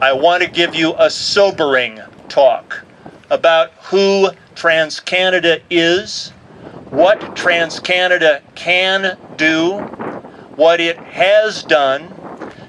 I want to give you a sobering talk about who TransCanada is, what TransCanada can do, what it has done,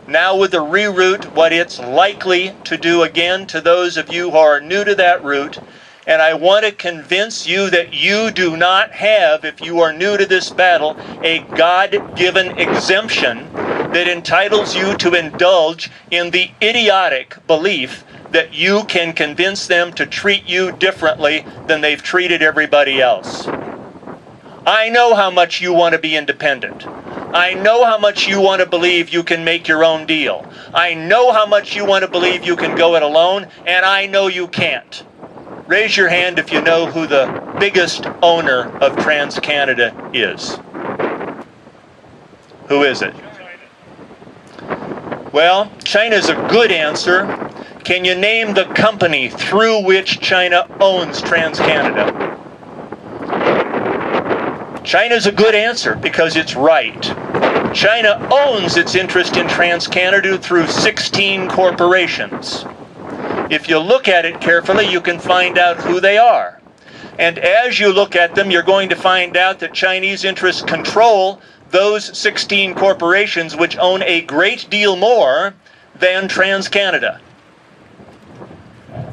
now with the reroute, what it's likely to do again to those of you who are new to that route. And I want to convince you that you do not have, if you are new to this battle, a God-given exemption that entitles you to indulge in the idiotic belief that you can convince them to treat you differently than they've treated everybody else. I know how much you want to be independent. I know how much you want to believe you can make your own deal. I know how much you want to believe you can go it alone, and I know you can't. Raise your hand if you know who the biggest owner of TransCanada is. Who is it? Well, China's a good answer. Can you name the company through which China owns TransCanada? China's a good answer because it's right. China owns its interest in TransCanada through 16 corporations. If you look at it carefully, you can find out who they are. And as you look at them, you're going to find out that Chinese interests control those 16 corporations, which own a great deal more than TransCanada.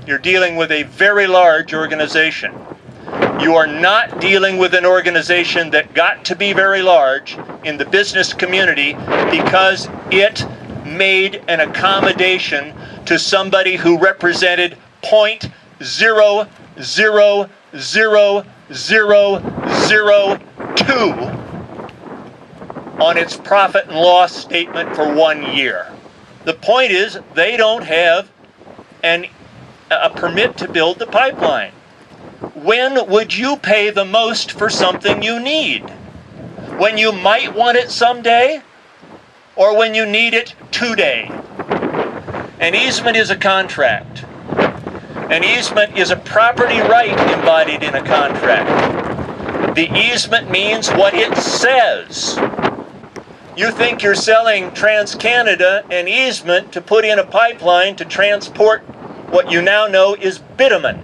You're dealing with a very large organization. You are not dealing with an organization that got to be very large in the business community because it made an accommodation to somebody who represented 0.0000002 on its profit and loss statement for 1 year. The point is, they don't have a permit to build the pipeline. When would you pay the most for something you need? When you might want it someday, or when you need it today? An easement is a contract. An easement is a property right embodied in a contract. The easement means what it says. You think you're selling TransCanada an easement to put in a pipeline to transport what you now know is bitumen.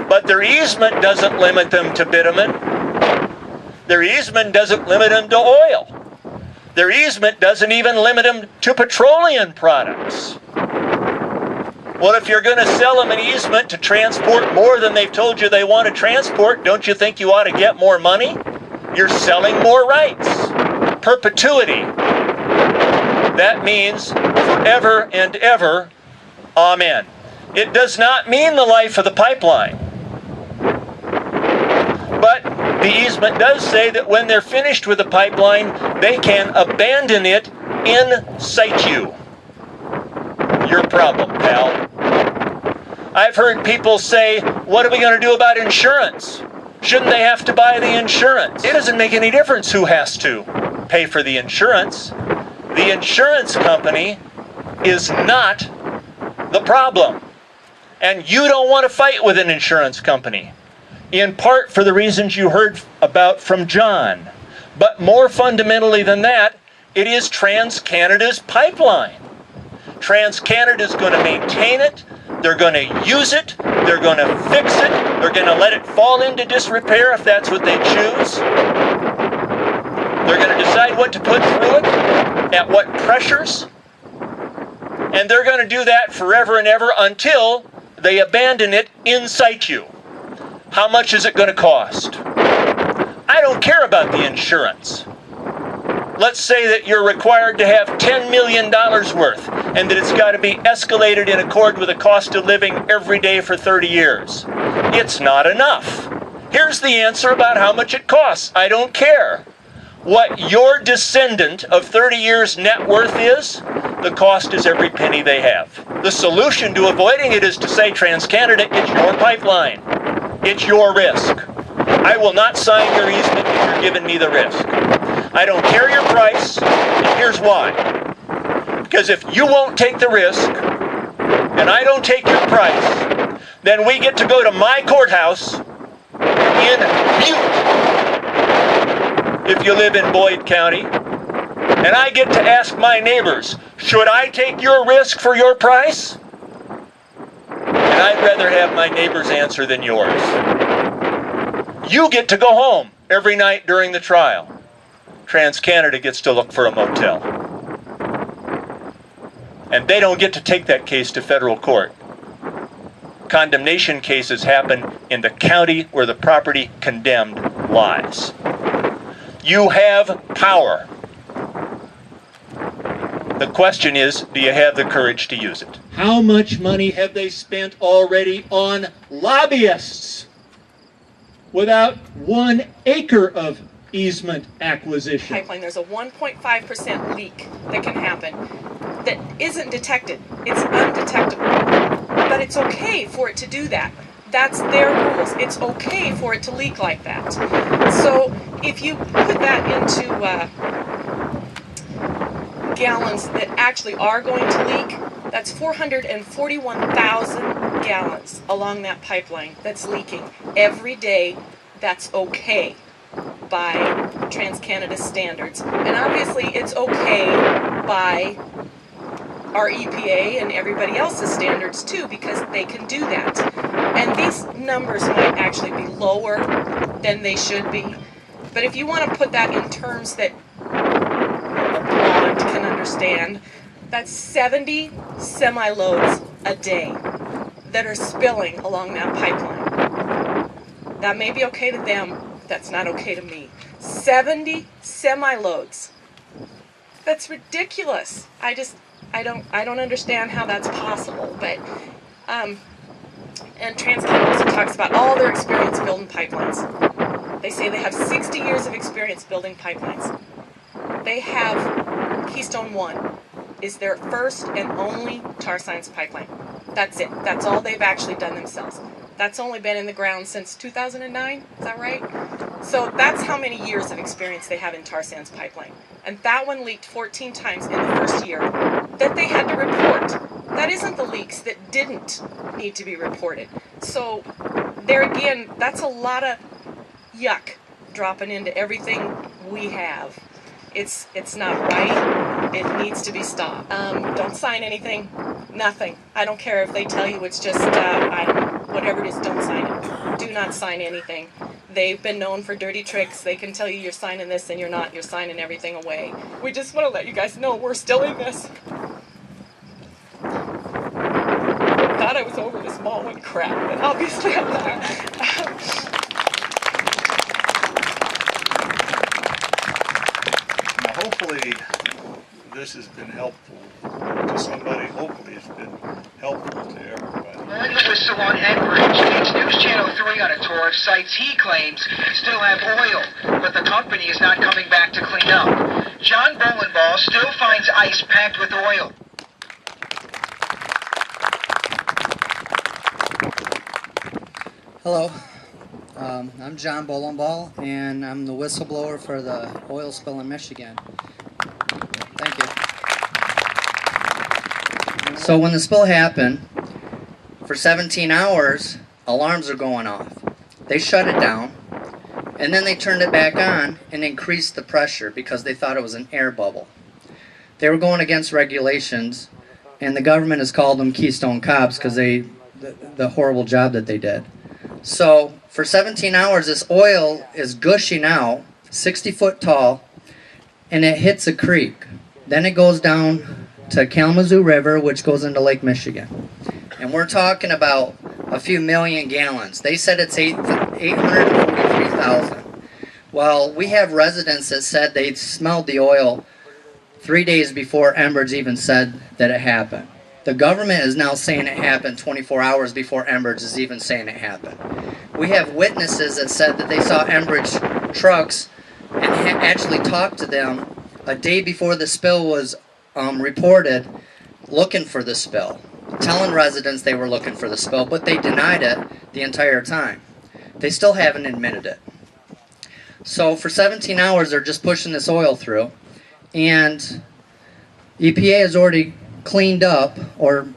But their easement doesn't limit them to bitumen. Their easement doesn't limit them to oil. Their easement doesn't even limit them to petroleum products. Well, if you're going to sell them an easement to transport more than they've told you they want to transport, don't you think you ought to get more money? You're selling more rights. Perpetuity. That means forever and ever, amen. It does not mean the life of the pipeline. But the easement does say that when they're finished with the pipeline, they can abandon it in situ. Your problem, pal. I've heard people say, what are we going to do about insurance? Shouldn't they have to buy the insurance? It doesn't make any difference who has to pay for the insurance. The insurance company is not the problem. And you don't want to fight with an insurance company. In part for the reasons you heard about from John. But more fundamentally than that, it is TransCanada's pipeline. TransCanada is going to maintain it. They're going to use it. They're going to fix it. They're going to let it fall into disrepair if that's what they choose. They're going to decide what to put through it, at what pressures. And they're going to do that forever and ever until they abandon it in situ. How much is it going to cost? I don't care about the insurance. Let's say that you're required to have $10 million worth and that it's got to be escalated in accord with the cost of living every day for 30 years. It's not enough. Here's the answer about how much it costs. I don't care. What your descendant of 30 years net worth is, the cost is every penny they have. The solution to avoiding it is to say, TransCanada, it's your pipeline. It's your risk. I will not sign your easement if you're giving me the risk. I don't care your price, and here's why. Because if you won't take the risk, and I don't take your price, then we get to go to my courthouse in Butte, if you live in Boyd County, and I get to ask my neighbors, should I take your risk for your price? And I'd rather have my neighbor's answer than yours. You get to go home every night during the trial. TransCanada gets to look for a motel. And they don't get to take that case to federal court. Condemnation cases happen in the county where the property condemned lies. You have power. The question is, do you have the courage to use it? How much money have they spent already on lobbyists without 1 acre of easement acquisition? Pipeline, there's a 1.5% leak that can happen that isn't detected. It's undetectable. But it's okay for it to do that. That's their rules. It's okay for it to leak like that. So if you put that into gallons that actually are going to leak, that's 441,000 gallons along that pipeline that's leaking every day. That's okay by TransCanada standards. And obviously it's okay by our EPA and everybody else's standards too, because they can do that. And these numbers might actually be lower than they should be. But if you want to put that in terms that a pond can understand, that's 70 semi-loads a day that are spilling along that pipeline. That may be okay to them, that's not okay to me. 70 semi-loads. That's ridiculous. I don't understand how that's possible, but and TransCanada also talks about all their experience building pipelines. They say they have 60 years of experience building pipelines. They have Keystone 1 is their first and only tar sands pipeline. That's it. That's all they've actually done themselves. That's only been in the ground since 2009, is that right? So that's how many years of experience they have in tar sands pipeline. And that one leaked 14 times in the first year that they had to report. That isn't the leaks that didn't need to be reported. So there again, that's a lot of yuck dropping into everything we have. It's not right. It needs to be stopped. Don't sign anything. Nothing. I don't care if they tell you it's just, whatever it is, don't sign it. Do not sign anything. They've been known for dirty tricks. They can tell you you're signing this and you're not. You're signing everything away. We just want to let you guys know we're still in this. Thought I was over this ball and crap, but obviously I'm not. Hopefully this has been helpful to somebody. Hopefully it's been helpful to everybody. On the whistle on Enbridge takes News Channel 3 on a tour of sites he claims still have oil, but the company is not coming back to clean up. John Bolenbaugh still finds ice packed with oil. Hello, I'm John Bolenbaugh, and I'm the whistleblower for the oil spill in Michigan. Thank you. So when the spill happened, for 17 hours, alarms are going off. They shut it down, and then they turned it back on and increased the pressure because they thought it was an air bubble. They were going against regulations, and the government has called them Keystone Cops because the horrible job that they did. So for 17 hours, this oil is gushing out, 60 foot tall, and it hits a creek. Then it goes down to Kalamazoo River, which goes into Lake Michigan. And we're talking about a few million gallons. They said it's 843,000. Well, we have residents that said they smelled the oil 3 days before Enbridge even said that it happened. The government is now saying it happened 24 hours before Enbridge is even saying it happened. We have witnesses that said that they saw Enbridge trucks and actually talked to them a day before the spill was reported, looking for the spill, telling residents they were looking for the spill, but they denied it the entire time. They still haven't admitted it. So for 17 hours, they're just pushing this oil through, and EPA has already cleaned up, or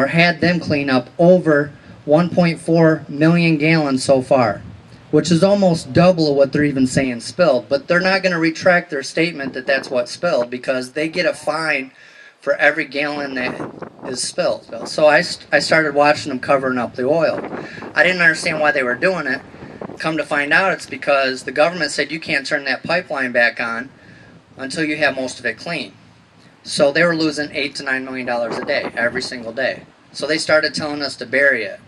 had them clean up, over 1.4 million gallons so far, which is almost double of what they're even saying spilled. But they're not going to retract their statement that that's what spilled, because they get a fine for every gallon that is spilled. So I started watching them covering up the oil. I didn't understand why they were doing it. Come to find out, it's because the government said you can't turn that pipeline back on until you have most of it clean. So they were losing $8 to $9 million a day, every single day. So they started telling us to bury it,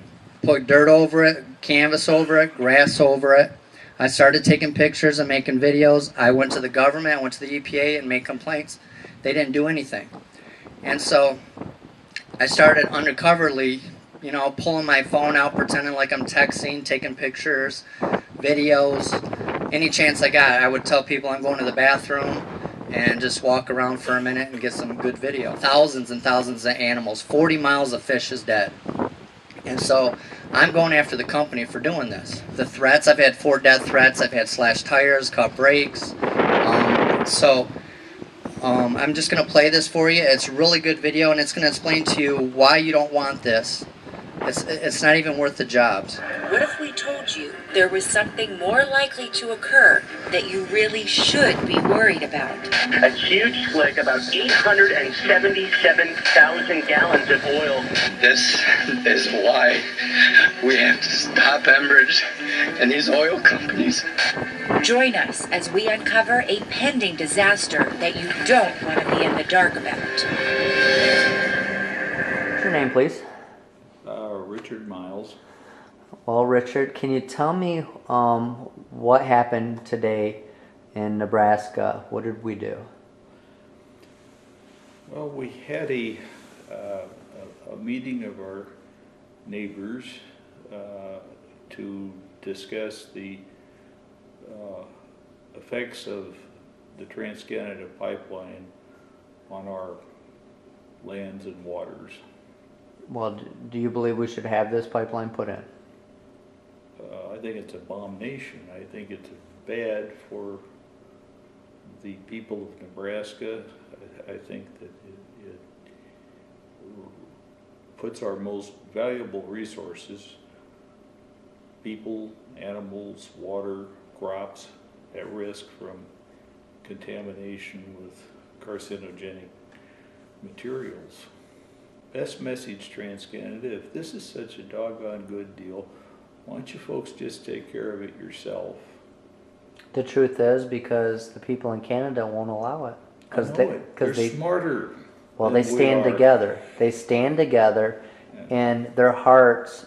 put dirt over it, canvas over it, grass over it. I started taking pictures and making videos. I went to the government, I went to the EPA and made complaints. They didn't do anything. And so I started undercoverly, you know, pulling my phone out, pretending like I'm texting, taking pictures, videos. Any chance I got, I would tell people I'm going to the bathroom and just walk around for a minute and get some good video. Thousands and thousands of animals, 40 miles of fish is dead. And so I'm going after the company for doing this. The threats, I've had 4 death threats, I've had slashed tires, cut brakes. I'm just going to play this for you. It's a really good video, and it's going to explain to you why you don't want this. It's not even worth the jobs. What if we told you there was something more likely to occur that you really should be worried about? A huge slick, about 877,000 gallons of oil. This is why we have to stop Enbridge and these oil companies. Join us as we uncover a pending disaster that you don't want to be in the dark about. What's your name, please? Richard Miles. Well, Richard, can you tell me what happened today in Nebraska? What did we do? Well, we had a meeting of our neighbors to discuss the effects of the Trans-Canada pipeline on our lands and waters. Well, do you believe we should have this pipeline put in? I think it's an abomination. I think it's bad for the people of Nebraska. I think that it puts our most valuable resources, people, animals, water, crops, at risk from contamination with carcinogenic materials. Best message, Trans-Canada, if this is such a doggone good deal, why don't you folks just take care of it yourself? The truth is, because the people in Canada won't allow it. They're smarter. Well, they stand together. They stand together, and their hearts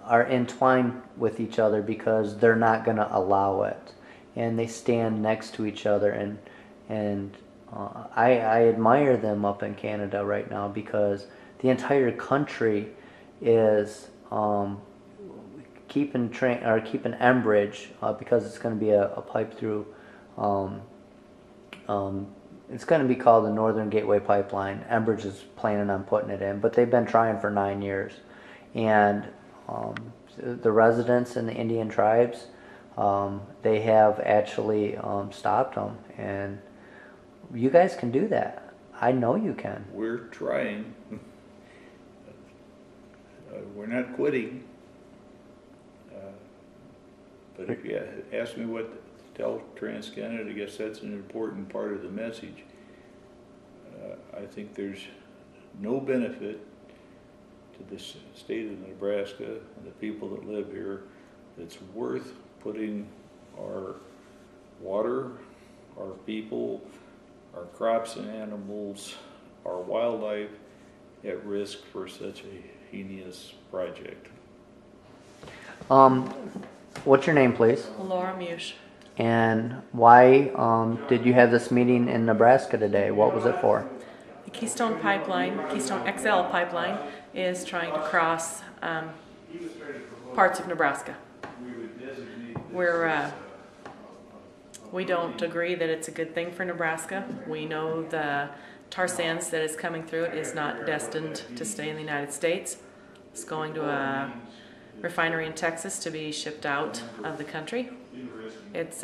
are entwined with each other because they're not going to allow it. And they stand next to each other, and I admire them up in Canada right now because the entire country is keeping Enbridge because it's going to be a pipe through. It's going to be called the Northern Gateway Pipeline. Enbridge is planning on putting it in, but they've been trying for 9 years, and the residents and the Indian tribes, they have actually stopped them, and you guys can do that. I know you can. We're trying. We're not quitting. But if you ask me what to tell Trans-Canada, I guess that's an important part of the message. I think there's no benefit to the state of Nebraska and the people that live here that's worth putting our water, our people, our crops and animals, our wildlife at risk for such a heinous project. What's your name, please? Laura Mush. And why did you have this meeting in Nebraska today? What was it for? The Keystone Pipeline, Keystone XL pipeline, is trying to cross parts of Nebraska. We don't agree that it's a good thing for Nebraska. We know the tar sands that is coming through it is not destined to stay in the United States. It's going to a refinery in Texas to be shipped out of the country. It's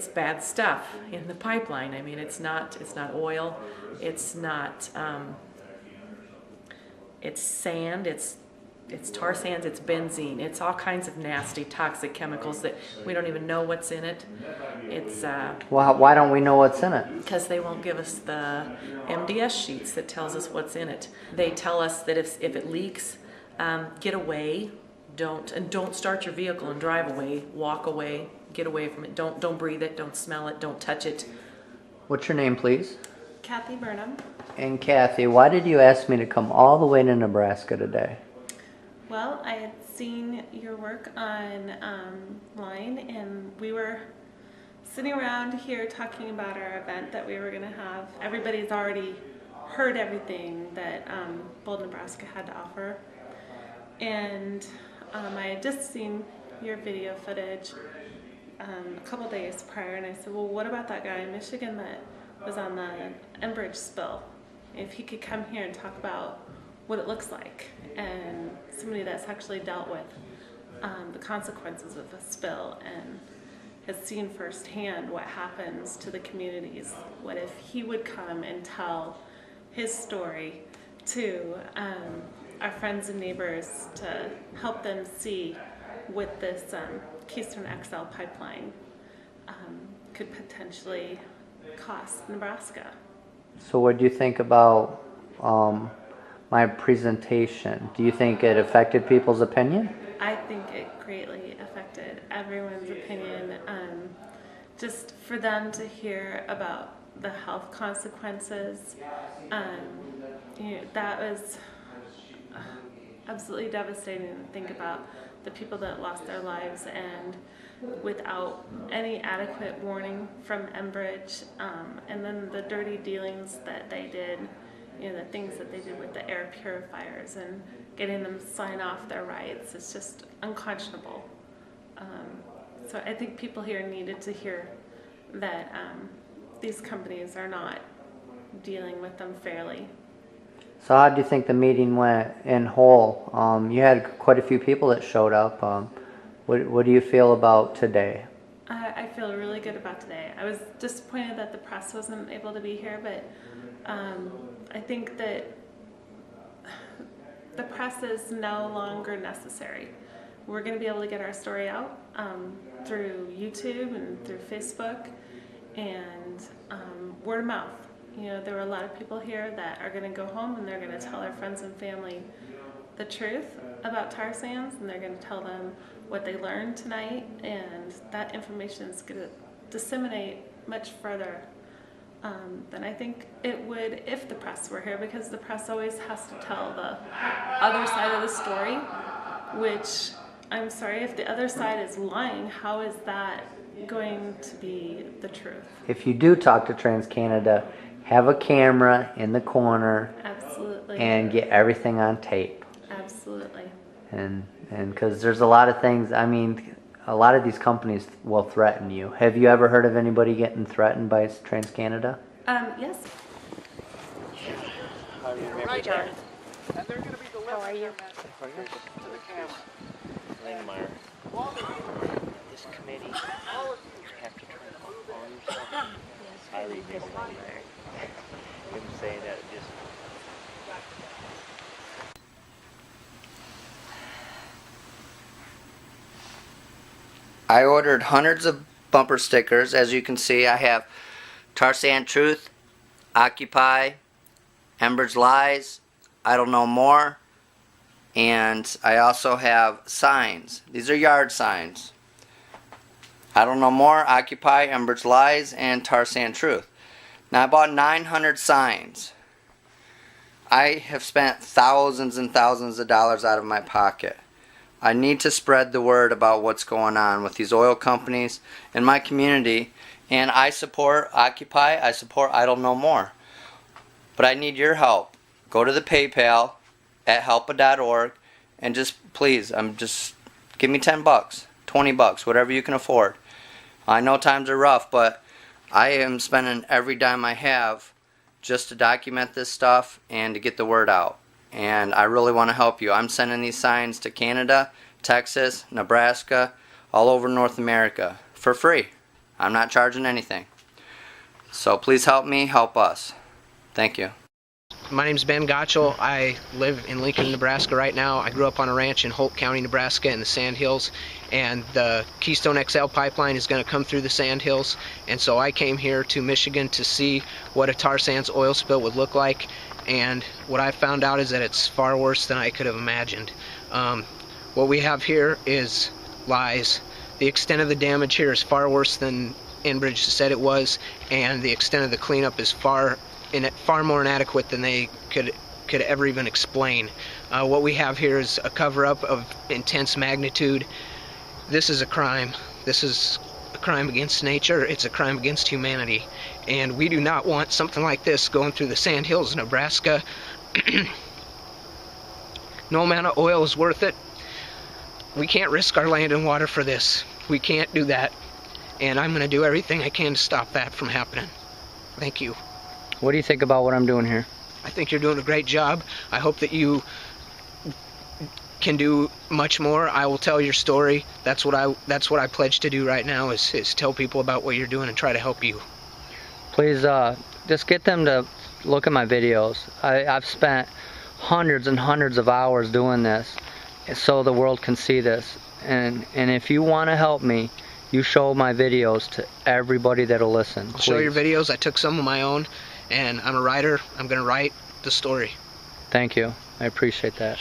bad stuff in the pipeline. I mean, it's not oil. It's not. It's sand. It's It's tar sands, it's benzene, it's all kinds of nasty, toxic chemicals that we don't even know what's in it. It's Well, why don't we know what's in it? because they won't give us the MDS sheets that tells us what's in it. They tell us that if it leaks, get away. Don't start your vehicle and drive away. Walk away. Get away from it. Don't breathe it. Don't smell it. Don't touch it. What's your name, please? Kathy Burnham. And Kathy, why did you ask me to come all the way to Nebraska today? Well, I had seen your work on line, and we were sitting around here talking about our event that we were going to have. Everybody's already heard everything that Bold, Nebraska had to offer, and I had just seen your video footage a couple days prior, and I said, well, what about that guy in Michigan that was on the Enbridge spill? If he could come here and talk about what it looks like, and somebody that's actually dealt with the consequences of a spill and has seen firsthand what happens to the communities. What if he would come and tell his story to our friends and neighbors to help them see what this Keystone XL pipeline could potentially cost Nebraska. So what do you think about my presentation? Do you think it affected people's opinion? I think it greatly affected everyone's opinion. Just for them to hear about the health consequences, that was absolutely devastating to think about the people that lost their lives, and without any adequate warning from Enbridge, and then the dirty dealings that they did, the things that they did with the air purifiers and getting them to sign off their rights. It's just unconscionable. So I think people here needed to hear that these companies are not dealing with them fairly. So how do you think the meeting went in whole? You had quite a few people that showed up. What do you feel about today? I feel really good about today. I was disappointed that the press wasn't able to be here, but I think that the press is no longer necessary. We're going to be able to get our story out through YouTube and through Facebook and word of mouth. There were a lot of people here that are going to go home and they're going to tell their friends and family the truth about tar sands, and they're going to tell them what they learned tonight, and that information is going to disseminate much further than I think it would if the press were here, because the press always has to tell the other side of the story, which, I'm sorry, if the other side is lying, how is that going to be the truth? If you do talk to TransCanada, have a camera in the corner. Absolutely. And get everything on tape. Absolutely. And because there's a lot of things, I mean, a lot of these companies will threaten you. Have you ever heard of anybody getting threatened by TransCanada? Yes. Hi, John. How are you? Langmeyer. This committee have to turn off all your stuff. I read this on there. Him saying that just. I ordered hundreds of bumper stickers. As you can see, I have Tar Sand Truth, Occupy, Enbridge Lies, I Don't Know More, and I also have signs. These are yard signs. I Don't Know More, Occupy, Enbridge Lies, and Tar Sand Truth. Now I bought 900 signs. I have spent thousands and thousands of dollars out of my pocket. I need to spread the word about what's going on with these oil companies in my community, and I support Occupy, I support I Don't Know More. But I need your help. Go to the PayPal at helpa.org and just please, give me 10 bucks, 20 bucks, whatever you can afford. I know times are rough, but I am spending every dime I have just to document this stuff and to get the word out. And I really want to help you. I'm sending these signs to Canada, Texas, Nebraska, all over North America for free. I'm not charging anything. So please help me, help us. Thank you. My name's Ben Gottschall. I live in Lincoln, Nebraska right now. I grew up on a ranch in Holt County, Nebraska in the Sand Hills, and the Keystone XL pipeline is going to come through the Sand Hills, and so I came here to Michigan to see what a tar sands oil spill would look like, and what I found out is that it's far worse than I could have imagined. What we have here is lies. The extent of the damage here is far worse than Enbridge said it was, and the extent of the cleanup is far more inadequate than they could ever even explain. What we have here is a cover-up of intense magnitude. This is a crime. This is a crime against nature. It's a crime against humanity, and we do not want something like this going through the Sand Hills of Nebraska. No amount of oil is worth it. We can't risk our land and water for this. We can't do that, and I'm going to do everything I can to stop that from happening. Thank you. What do you think about what I'm doing here? I think you're doing a great job. I hope that you can do much more. I will tell your story. That's what I pledge to do right now is tell people about what you're doing and try to help you. Please just get them to look at my videos. I've spent hundreds and hundreds of hours doing this so the world can see this. And if you want to help me, you show my videos to everybody that'll listen. I'll show your videos. I took some of my own, and I'm a writer. I'm going to write the story. Thank you. I appreciate that.